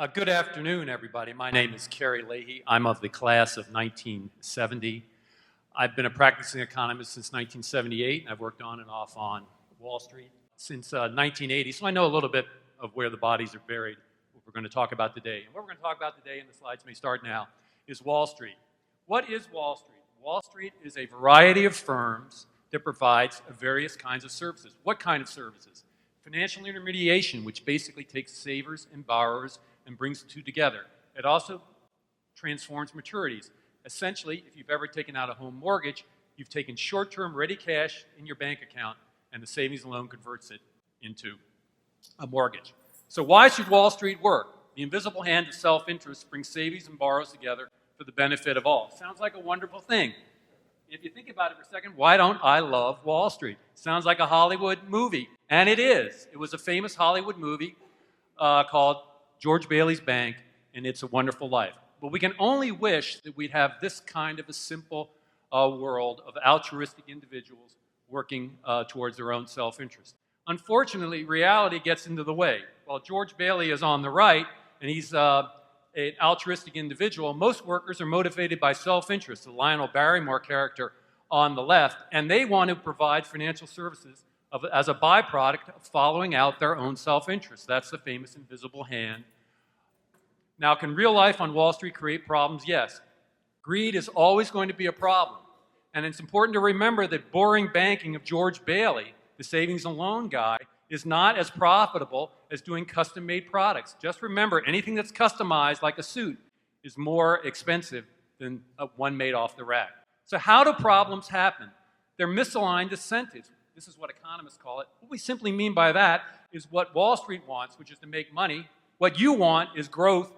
Good afternoon, everybody. My name is Carey Leahy. I'm of the class of 1970. I've been a practicing economist since 1978, and I've worked on and off on Wall Street since 1980, so I know a little bit of where the bodies are buried, what we're going to talk about today. And what we're going to talk about today, and the slides may start now, is Wall Street. What is Wall Street? Wall Street is a variety of firms that provides various kinds of services. What kind of services? Financial intermediation, which basically takes savers and borrowers and brings the two together. It also transforms maturities. Essentially, if you've ever taken out a home mortgage, you've taken short-term ready cash in your bank account, and the savings and loan converts it into a mortgage. So why should Wall Street work? The invisible hand of self-interest brings savings and borrowers together for the benefit of all. Sounds like a wonderful thing. If you think about it for a second, why don't I love Wall Street? Sounds like a Hollywood movie, and it is. It was a famous Hollywood movie called George Bailey's Bank, and It's a Wonderful Life. But we can only wish that we'd have this kind of a simple world of altruistic individuals working towards their own self-interest. Unfortunately, reality gets into the way. While George Bailey is on the right, and he's an altruistic individual, most workers are motivated by self-interest, the Lionel Barrymore character on the left, and they want to provide financial services as a byproduct of following out their own self-interest. That's the famous invisible hand. Now, can real life on Wall Street create problems? Yes. Greed is always going to be a problem. And it's important to remember that boring banking of George Bailey, the savings and loan guy, is not as profitable as doing custom-made products. Just remember, anything that's customized, like a suit, is more expensive than one made off the rack. So how do problems happen? They're misaligned incentives. This is what economists call it. What we simply mean by that is what Wall Street wants, which is to make money. What you want is growth,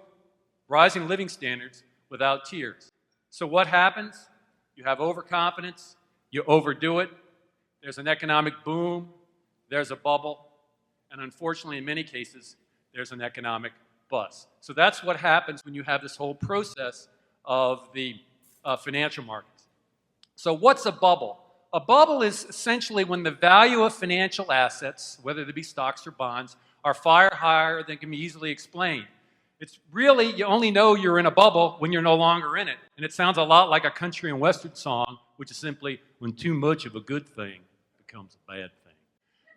rising living standards without tears. So what happens? You have overconfidence, you overdo it, there's an economic boom, there's a bubble, and unfortunately in many cases, there's an economic bust. So that's what happens when you have this whole process of the financial markets. So what's a bubble? A bubble is essentially when the value of financial assets, whether they be stocks or bonds, are far higher than can be easily explained. It's really, you only know you're in a bubble when you're no longer in it. And it sounds a lot like a country and western song, which is simply, when too much of a good thing becomes a bad thing.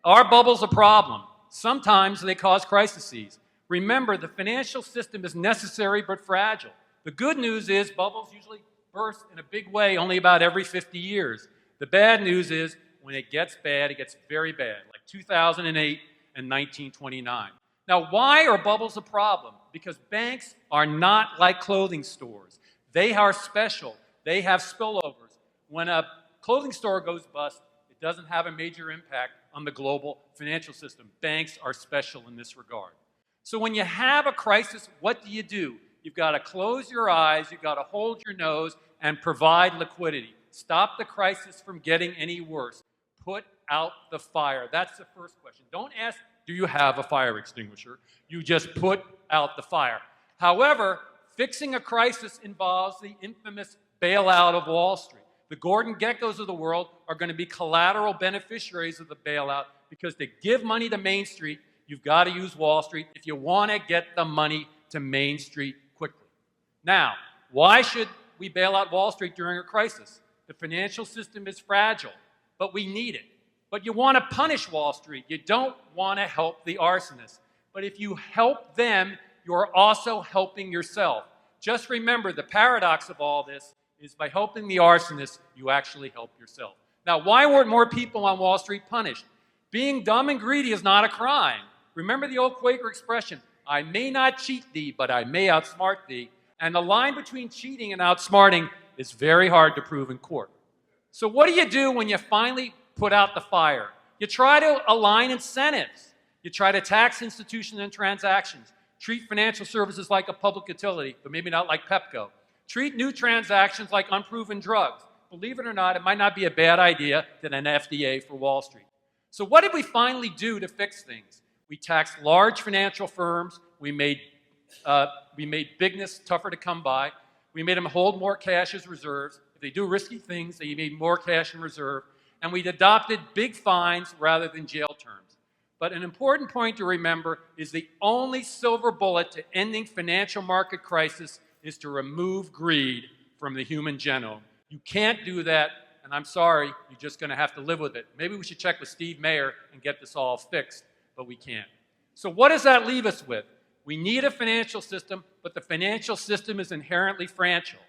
Are bubbles a problem? Sometimes they cause crises. Remember, the financial system is necessary but fragile. The good news is bubbles usually burst in a big way only about every 50 years. The bad news is when it gets bad, it gets very bad, like 2008 and 1929. Now, why are bubbles a problem? Because banks are not like clothing stores. They are special. They have spillovers. When a clothing store goes bust, it doesn't have a major impact on the global financial system. Banks are special in this regard. So when you have a crisis, what do? You've got to close your eyes, you've got to hold your nose, and provide liquidity. Stop the crisis from getting any worse. Put out the fire. That's the first question. Don't ask, do you have a fire extinguisher? You just put out the fire. However, fixing a crisis involves the infamous bailout of Wall Street. The Gordon Geckos of the world are going to be collateral beneficiaries of the bailout because to give money to Main Street, you've got to use Wall Street if you want to get the money to Main Street quickly. Now, why should we bail out Wall Street during a crisis? The financial system is fragile, but we need it. But you want to punish Wall Street. You don't want to help the arsonists. But if you help them, you're also helping yourself. Just remember, the paradox of all this is by helping the arsonists, you actually help yourself. Now, why weren't more people on Wall Street punished? Being dumb and greedy is not a crime. Remember the old Quaker expression, I may not cheat thee, but I may outsmart thee. And the line between cheating and outsmarting is very hard to prove in court. So what do when you finally put out the fire? You try to align incentives. You try to tax institutions and transactions. Treat financial services like a public utility, but maybe not like Pepco. Treat new transactions like unproven drugs. Believe it or not, it might not be a bad idea than an FDA for Wall Street. So what did we finally do to fix things? We taxed large financial firms. We made bigness tougher to come by. We made them hold more cash as reserves. If they do risky things, they made more cash in reserve. And we adopted big fines rather than jail terms. But an important point to remember is the only silver bullet to ending financial market crisis is to remove greed from the human genome. You can't do that, and I'm sorry, you're just going to have to live with it. Maybe we should check with Steve Mayer and get this all fixed, but we can't. So what does that leave us with? We need a financial system, but the financial system is inherently fragile.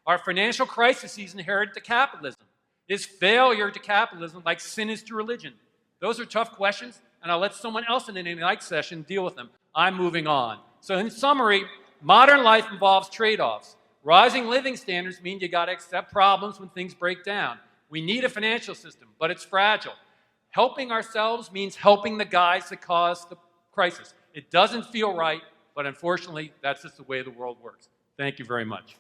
Our financial crisis is inherent to capitalism. Is failure to capitalism like sin is to religion? Those are tough questions, and I'll let someone else in the night session deal with them. I'm moving on. So in summary, modern life involves trade-offs. Rising living standards mean you got to accept problems when things break down. We need a financial system, but it's fragile. Helping ourselves means helping the guys that caused the crisis. It doesn't feel right, but unfortunately, that's just the way the world works. Thank you very much.